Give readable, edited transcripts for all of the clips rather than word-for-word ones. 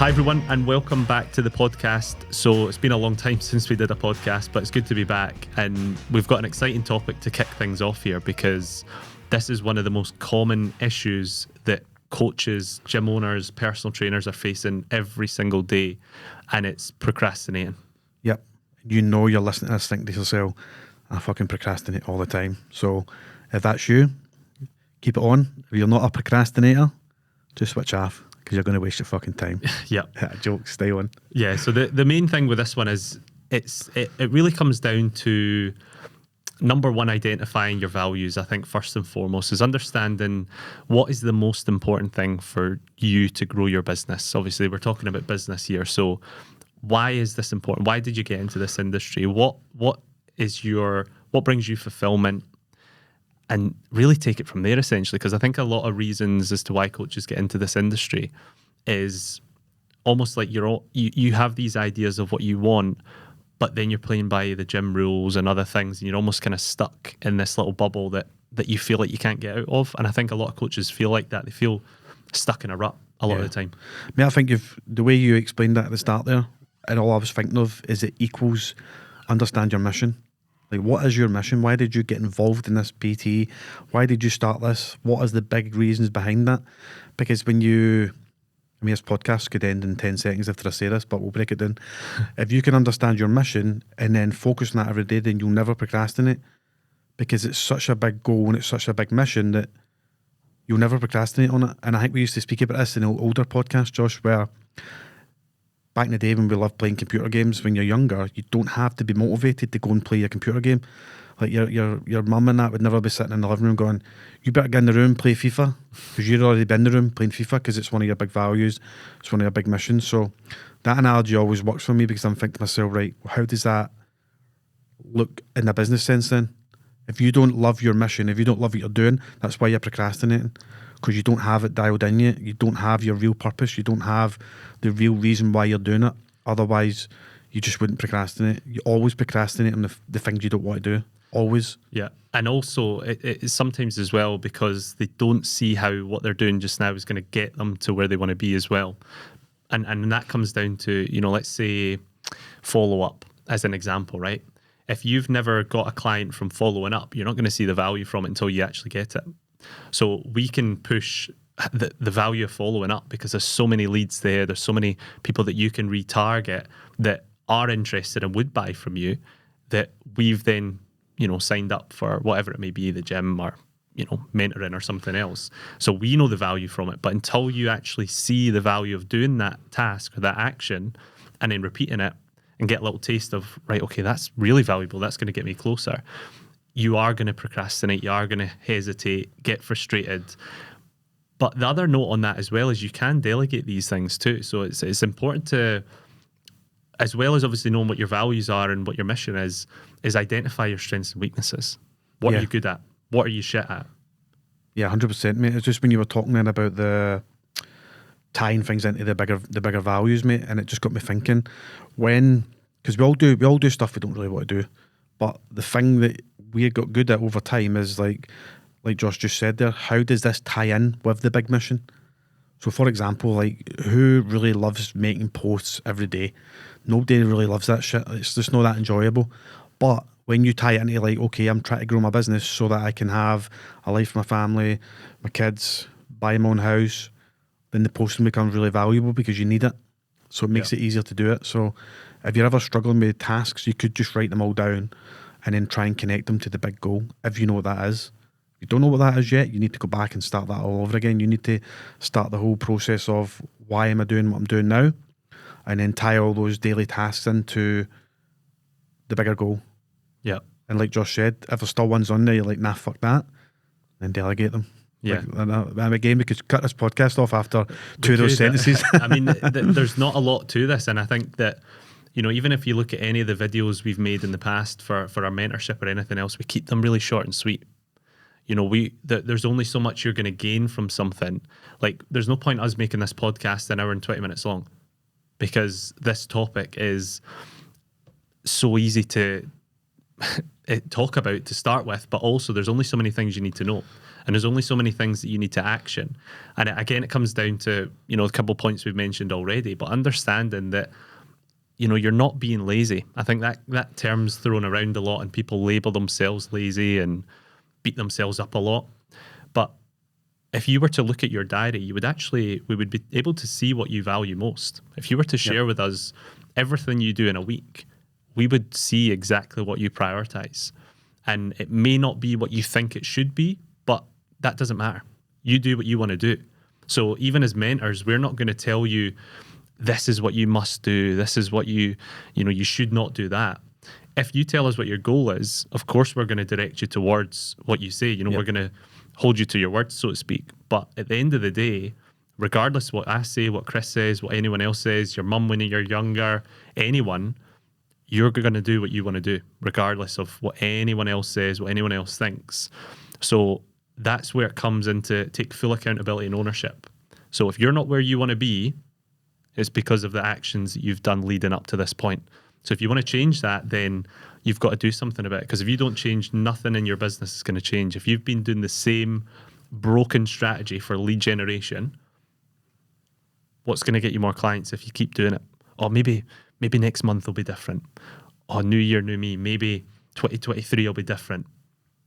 Hi everyone, and welcome back to the podcast. So it's been a long time since we did a podcast, but it's good to be back, and we've got an exciting topic to kick things off here, because this is one of the most common issues that coaches, gym owners, personal trainers are facing every single day, and it's procrastinating. Yep. You know you're listening to this thinking to yourself, I fucking procrastinate all the time. So if that's you, keep it on. If you're not a procrastinator, just switch off, because you're going to waste your fucking time. Yep. Joke, stay on. Yeah, so the main thing with this one is it really comes down to, number one, identifying your values. I think first and foremost is understanding what is the most important thing for you to grow your business. Obviously, we're talking about business here. So why is this important? Why did you get into this industry? What brings you fulfillment? And really take it from there, essentially, because I think a lot of reasons as to why coaches get into this industry is almost like you have these ideas of what you want, but then you're playing by the gym rules and other things, and you're almost kind of stuck in this little bubble that you feel like you can't get out of. And I think a lot of coaches feel like that. They feel stuck in a rut a lot of the time. I think the way you explained that at the start there, and all I was thinking of is it equals understand your mission. Like, what is your mission? Why did you get involved in this PT? Why did you start this? What is the big reasons behind that? Because this podcast could end in 10 seconds after I say this, but we'll break it down. If you can understand your mission and then focus on that every day, then you'll never procrastinate, because it's such a big goal and it's such a big mission that you'll never procrastinate on it. And I think we used to speak about this in an older podcast, Josh, where back in the day when we loved playing computer games, when you're younger, you don't have to be motivated to go and play a computer game. Like your mum and that would never be sitting in the living room going, you better get in the room, play FIFA, because you'd already been in the room playing FIFA, because it's one of your big values, it's one of your big missions. So that analogy always works for me, because I'm thinking to myself, right, how does that look in a business sense then? If you don't love your mission, if you don't love what you're doing, that's why you're procrastinating, because you don't have it dialed in yet. You don't have your real purpose. You don't have the real reason why you're doing it. Otherwise, you just wouldn't procrastinate. You always procrastinate on the things you don't want to do. Always. Yeah. And also, it's sometimes as well because they don't see how what they're doing just now is going to get them to where they want to be as well. And that comes down to, let's say follow up as an example, right? If you've never got a client from following up, you're not going to see the value from it until you actually get it. So we can push the value of following up, because there's so many leads there. There's so many people that you can retarget that are interested and would buy from you, that we've then, signed up for whatever it may be, the gym or, mentoring or something else. So we know the value from it. But until you actually see the value of doing that task or that action and then repeating it and get a little taste of, right, okay, that's really valuable, that's going to get me closer, you are going to procrastinate, you are going to hesitate, get frustrated. But the other note on that as well is you can delegate these things too. So it's important to, as well as obviously knowing what your values are and what your mission is identify your strengths and weaknesses. What are you good at? What are you shit at? Yeah, 100%, mate. It's just when you were talking then about the tying things into the bigger values, mate, and it just got me thinking, because we all do stuff we don't really want to do, but the thing that we got good at over time is like Josh just said there, how does this tie in with the big mission? So for example, like, who really loves making posts every day? Nobody really loves that shit. It's just not that enjoyable. But when you tie it into like, okay, I'm trying to grow my business so that I can have a life for my family, my kids, buy my own house, then the posting becomes really valuable because you need it. So it makes it easier to do it. So if you're ever struggling with tasks, you could just write them all down and then try and connect them to the big goal, if you know what that is. If you don't know what that is yet, you need to go back and start that all over again. You need to start the whole process of, why am I doing what I'm doing now? And then tie all those daily tasks into the bigger goal. Yeah. And like Josh said, if there's still ones on there, you're like, nah, fuck that, then delegate them. Yeah. And again, we could cut this podcast off after two of those sentences. I mean, there's not a lot to this. And I think that, even if you look at any of the videos we've made in the past for our mentorship or anything else, we keep them really short and sweet. There's only so much you're going to gain from something. Like, there's no point us making this podcast an hour and 20 minutes long, because this topic is so easy to talk about to start with, but also there's only so many things you need to know. And there's only so many things that you need to action. And again, it comes down to, a couple of points we've mentioned already, but understanding that, you're not being lazy. I think that term's thrown around a lot and people label themselves lazy and beat themselves up a lot. But if you were to look at your diary, we would be able to see what you value most. If you were to share with us everything you do in a week, we would see exactly what you prioritize. And it may not be what you think it should be, but that doesn't matter. You do what you want to do. So even as mentors, we're not going to tell you, this is what you must do. This is what you should not do that. If you tell us what your goal is, of course, we're going to direct you towards what you say. We're going to hold you to your words, so to speak. But at the end of the day, regardless what I say, what Chris says, what anyone else says, your mum when you're younger, anyone, you're going to do what you want to do, regardless of what anyone else says, what anyone else thinks. So that's where it comes into take full accountability and ownership. So if you're not where you want to be, it's because of the actions that you've done leading up to this point. So if you want to change that, then you've got to do something about it. Because if you don't change, nothing in your business is going to change. If you've been doing the same broken strategy for lead generation, what's going to get you more clients if you keep doing it? Or maybe next month will be different. Or new year, new me. Maybe 2023 will be different.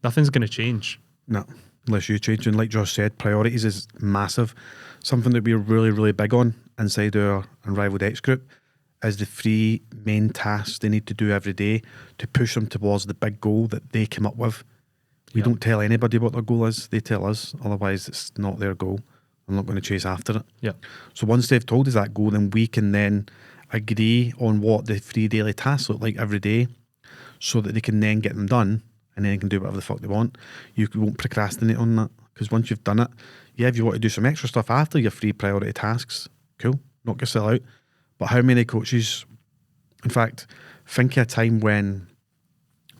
Nothing's going to change. No, unless you change. And like Josh said, priorities is massive. Something that we're really, really big on inside our Unrivaled X group is the 3 main tasks they need to do every day to push them towards the big goal that they came up with. We don't tell anybody what their goal is. They tell us. Otherwise, it's not their goal. I'm not going to chase after it. Yeah. So once they've told us that goal, then we can then agree on what the 3 daily tasks look like every day so that they can then get them done and then they can do whatever the fuck they want. You won't procrastinate on that because once you've done it, if you want to do some extra stuff after your 3 priority tasks, cool, knock yourself out. But how many coaches, in fact, think of a time when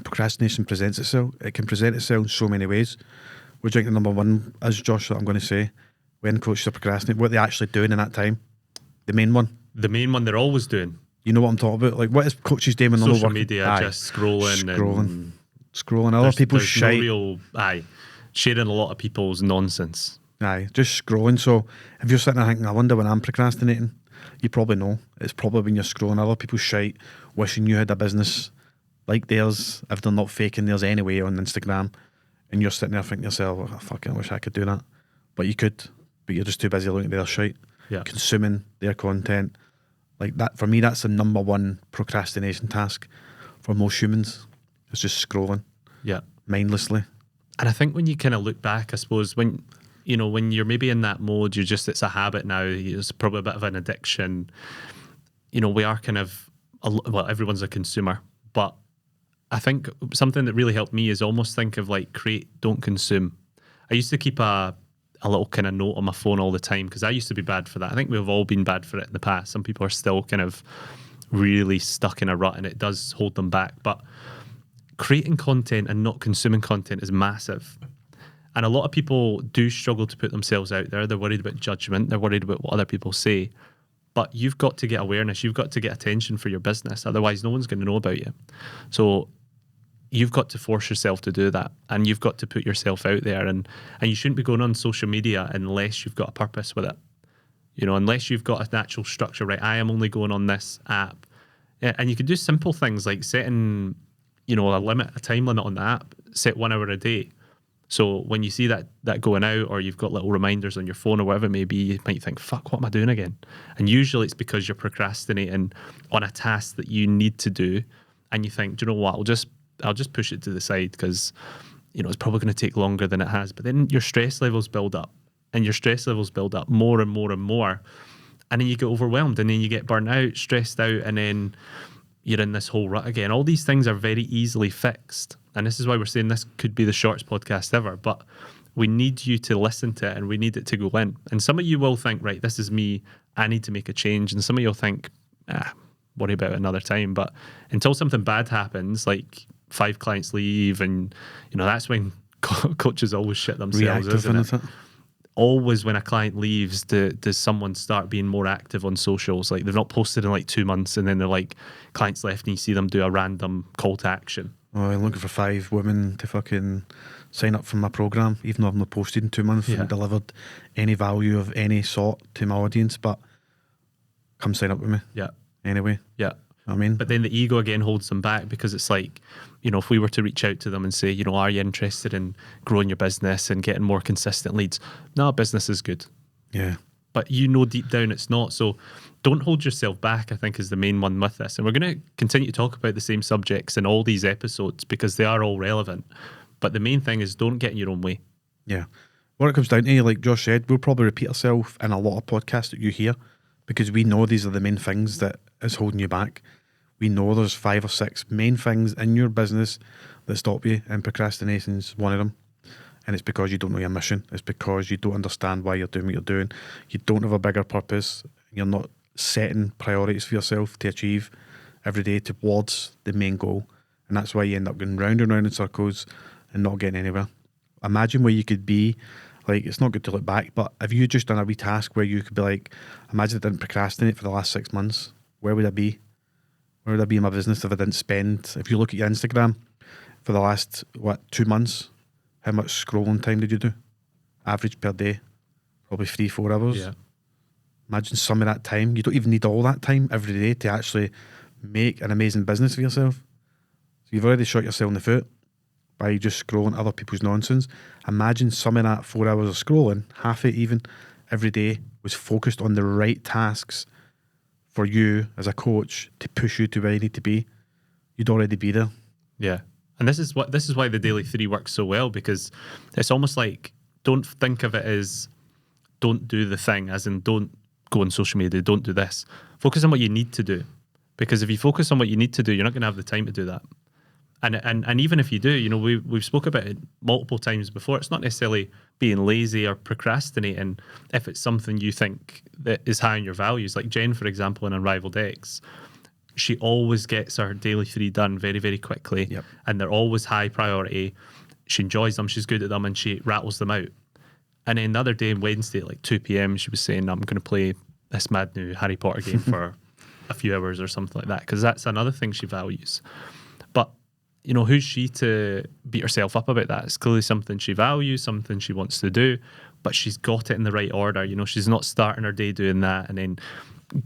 procrastination presents itself. It can present itself in so many ways. We're drinking number 1 as Josh, that I'm going to say. When coaches are procrastinating, what are they actually doing in that time? The main one. The main one they're always doing. You know what I'm talking about? Like, what is coaches doing when they're not Social working? media, just scrolling other people's shit. Sharing a lot of people's nonsense. Just scrolling. So if you're sitting there thinking, I wonder when I'm procrastinating, you probably know. It's probably when you're scrolling other people's shite, wishing you had a business like theirs, if they're not faking theirs anyway on Instagram, and you're sitting there thinking to yourself, I fucking wish I could do that. But you could, but you're just too busy looking at their shite, consuming their content. Like that, for me, that's the number 1 procrastination task for most humans. It's just scrolling, mindlessly. And I think when you kind of look back, I suppose when you're maybe in that mode, it's a habit now. It's probably a bit of an addiction. We are kind of everyone's a consumer, but I think something that really helped me is almost think of like create, don't consume. I used to keep a little kind of note on my phone all the time because I used to be bad for that. I think we've all been bad for it in the past. Some people are still kind of really stuck in a rut and it does hold them back. But creating content and not consuming content is massive. And a lot of people do struggle to put themselves out there. They're worried about judgment. They're worried about what other people say. But you've got to get awareness. You've got to get attention for your business. Otherwise, no one's going to know about you. So you've got to force yourself to do that. And you've got to put yourself out there. And you shouldn't be going on social media unless you've got a purpose with it. Unless you've got a natural structure, right? I am only going on this app. And you can do simple things like setting, a time limit on the app. Set 1 hour a day. So when you see that going out or you've got little reminders on your phone or whatever it may be, you might think, fuck, what am I doing again? And usually it's because you're procrastinating on a task that you need to do. And you think, do you know what, I'll just push it to the side because, it's probably going to take longer than it has. But then your stress levels build up and your stress levels build up more and more and more. And then you get overwhelmed and then you get burnt out, stressed out, and then you're in this whole rut again. All these things are very easily fixed. And this is why we're saying this could be the shortest podcast ever, but we need you to listen to it and we need it to go in. And some of you will think, right, this is me, I need to make a change. And some of you will think, worry about it another time. But until something bad happens, like 5 clients leave, and that's when coaches always shit themselves, isn't it? Always when a client leaves, does someone start being more active on socials? Like they've not posted in like 2 months and then they're like, clients left and you see them do a random call to action. Oh, I'm looking for 5 women to fucking sign up for my program, even though I've not posted in 2 months Yeah. and delivered any value of any sort to my audience. But come sign up with me Yeah. anyway. Yeah. You know what I mean? But then the ego again holds them back, because it's like, you know, if we were to reach out to them and say, you know, are you interested in growing your business and getting more consistent leads? No, business is good. Yeah. But you know deep down it's not. So don't hold yourself back, I think, is the main one with this. And we're going to continue to talk about the same subjects in all these episodes because they are all relevant. But the main thing is don't get in your own way. Yeah. What it comes down to, like Josh said, we'll probably repeat ourselves in a lot of podcasts that you hear because we know these are the main things that is holding you back. We know there's 5 or 6 main things in your business that stop you, and procrastination's one of them. And it's because you don't know your mission. It's because you don't understand why you're doing what you're doing. You don't have a bigger purpose. You're not setting priorities for yourself to achieve every day towards the main goal. And that's why you end up going round and round in circles and not getting anywhere. Imagine where you could be. Like, it's not good to look back, but if you just done a wee task where you could be like, imagine I didn't procrastinate for the last 6 months, where would I be? Where would I be in my business if I didn't spend, if you look at your Instagram for the last, 2 months, how much scrolling time did you do? Average per day, probably 3-4 hours. Yeah. Imagine some of that time. You don't even need all that time every day to actually make an amazing business for yourself. So you've already shot yourself in the foot by just scrolling other people's nonsense. Imagine some of that 4 hours of scrolling, half it even, every day was focused on the right tasks for you as a coach to push you to where you need to be. You'd already be there. Yeah. And this is why the daily 3 works so well, because it's almost like, don't think of it as don't do the thing, as in don't go on social media, don't do this. Focus on what you need to do. Because if you focus on what you need to do, you're not going to have the time to do that. And even if you do, you know, we've spoke about it multiple times before. It's not necessarily being lazy or procrastinating if it's something you think that is high on your values. Like Jen, for example, in Unrivaled X, she always gets her daily 3 done very, very quickly. Yep. And they're always high priority. She enjoys them, she's good at them, and she rattles them out. And then the other day, Wednesday, at like 2 p.m, she was saying, I'm going to play this mad new Harry Potter game for a few hours or something like that, because that's another thing she values. But, you know, who's she to beat herself up about that? It's clearly something she values, something she wants to do, but she's got it in the right order. You know, she's not starting her day doing that and then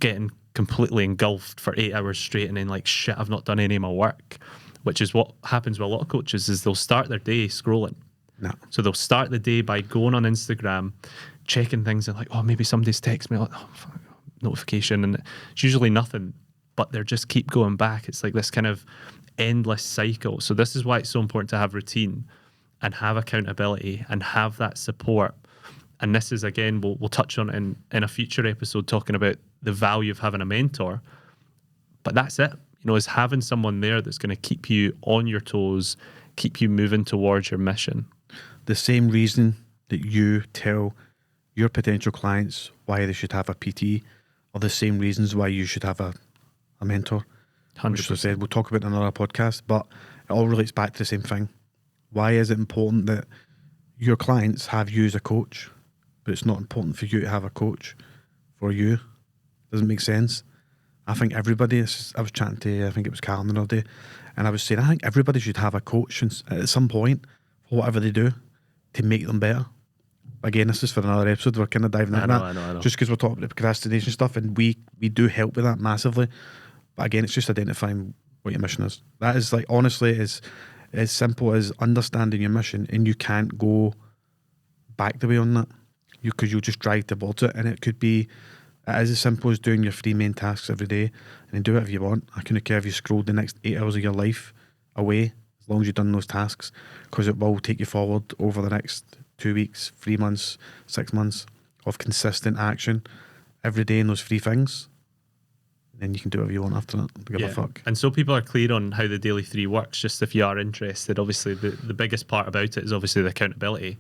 getting completely engulfed for 8 hours straight and then like, shit, I've not done any of my work, which is what happens with a lot of coaches, is they'll start their day scrolling. No. So they'll start the day by going on Instagram, checking things and like, oh, maybe somebody's texted me, like, oh, fuck, notification, and it's usually nothing, but they're just keep going back. It's like this kind of endless cycle. So this is why it's so important to have routine and have accountability and have that support. And this is, again, we'll touch on in a future episode, talking about the value of having a mentor. But that's it, you know, is having someone there that's going to keep you on your toes, keep you moving towards your mission. The same reason that you tell your potential clients why they should have a PT are the same reasons why you should have a mentor. 100%. Which I said we'll talk about in another podcast, but it all relates back to the same thing. Why is it important that your clients have you as a coach, but it's not important for you to have a coach for you? Doesn't make sense. I think everybody, I was chatting to, I think it was Callum the other day, and I was saying, I think everybody should have a coach at some point for whatever they do to make them better. Again, this is for another episode. We're kind of diving into that. I know. Just because we're talking about procrastination stuff, and we do help with that massively. But again, it's just identifying what your mission is. That is, like, honestly, is as simple as understanding your mission, and you can't go back the way on that. Because you'll just drive towards it, and it is as simple as doing your 3 main tasks every day, and then do whatever you want. I couldn't care if you scrolled the next 8 hours of your life away, as long as you've done those tasks, because it will take you forward over the next 2 weeks, 3 months, 6 months of consistent action every day in those 3 things. Then you can do whatever you want after that. Give a fuck. And so people are clear on how the daily 3 works, just if you are interested. Obviously, the biggest part about it is obviously the accountability.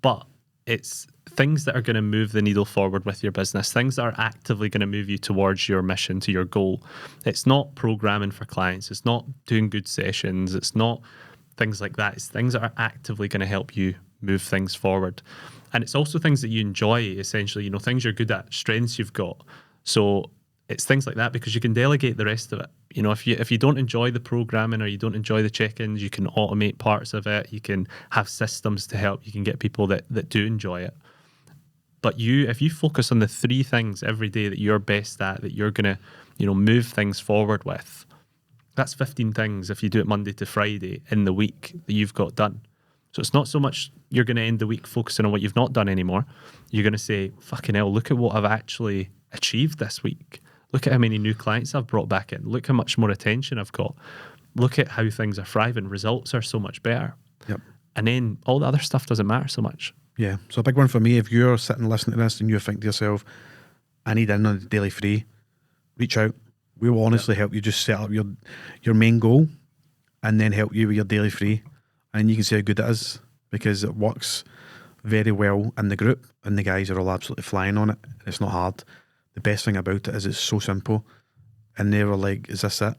But it's things that are going to move the needle forward with your business, things that are actively going to move you towards your mission, to your goal. It's not programming for clients. It's not doing good sessions. It's not things like that. It's things that are actively going to help you move things forward. And it's also things that you enjoy, essentially, you know, things you're good at, strengths you've got. So it's things like that, because you can delegate the rest of it. You know, if you don't enjoy the programming or you don't enjoy the check-ins, you can automate parts of it. You can have systems to help. You can get people that do enjoy it. But if you focus on the 3 things every day that you're best at, that you're going to, you know, move things forward with, that's 15 things if you do it Monday to Friday in the week that you've got done. So it's not so much you're going to end the week focusing on what you've not done anymore. You're going to say, fucking hell, look at what I've actually achieved this week. Look at how many new clients I've brought back in. Look how much more attention I've got. Look at how things are thriving. Results are so much better. Yep. And then all the other stuff doesn't matter so much. Yeah. So a big one for me, if you're sitting listening to this and you think to yourself, I need in on the daily free, reach out. We will honestly help you just set up your main goal and then help you with your daily free. And you can see how good it is because it works very well in the group and the guys are all absolutely flying on it. It's not hard. The best thing about it is it's so simple. And they were like, is this it?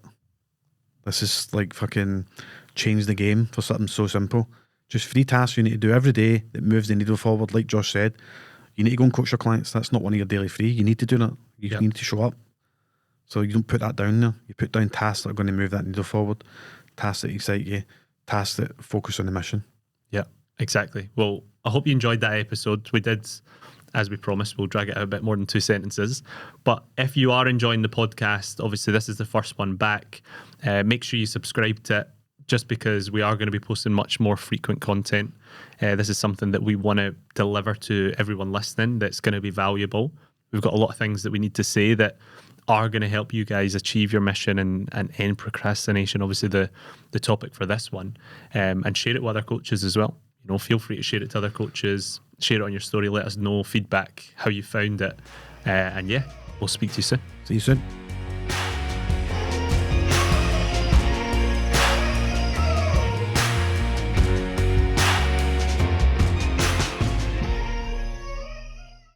This is like fucking change the game for something so simple. Just 3 tasks you need to do every day that moves the needle forward. Like Josh said, you need to go and coach your clients. That's not one of your daily free. You need to do that. You need to show up. So you don't put that down there. You put down tasks that are going to move that needle forward, tasks that excite you, tasks that focus on the mission. Yeah, exactly. Well, I hope you enjoyed that episode. We did, as we promised, we'll drag it out a bit more than 2 sentences. But if you are enjoying the podcast, obviously this is the first one back. Make sure you subscribe to it, just because we are going to be posting much more frequent content. This is something that we want to deliver to everyone listening that's going to be valuable. We've got a lot of things that we need to say that are going to help you guys achieve your mission and end procrastination, obviously the topic for this one, and share it with other coaches as well. You know, feel free to share it to other coaches, share it on your story, let us know feedback, how you found it, and yeah, we'll speak to you soon. See you soon.